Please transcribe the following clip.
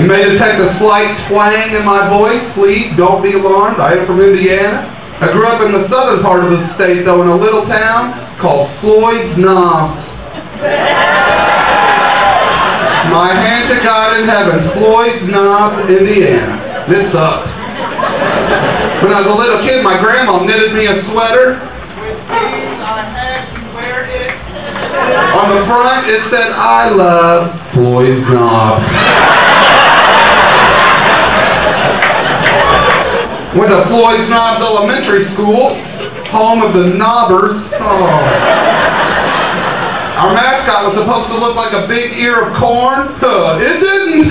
You may detect a slight twang in my voice. Please don't be alarmed. I am from Indiana. I grew up in the southern part of the state, though, in a little town called Floyds. My hand to God in heaven, Floyds, Indiana. And it sucked. When I was a little kid, my grandma knitted me a sweater, which means I had to wear it. On the front, it said, I love Floyd's Knobs. Went to Floyd's Knobs Elementary School, home of the Knobbers. Oh. Our mascot was supposed to look like a big ear of corn. It didn't.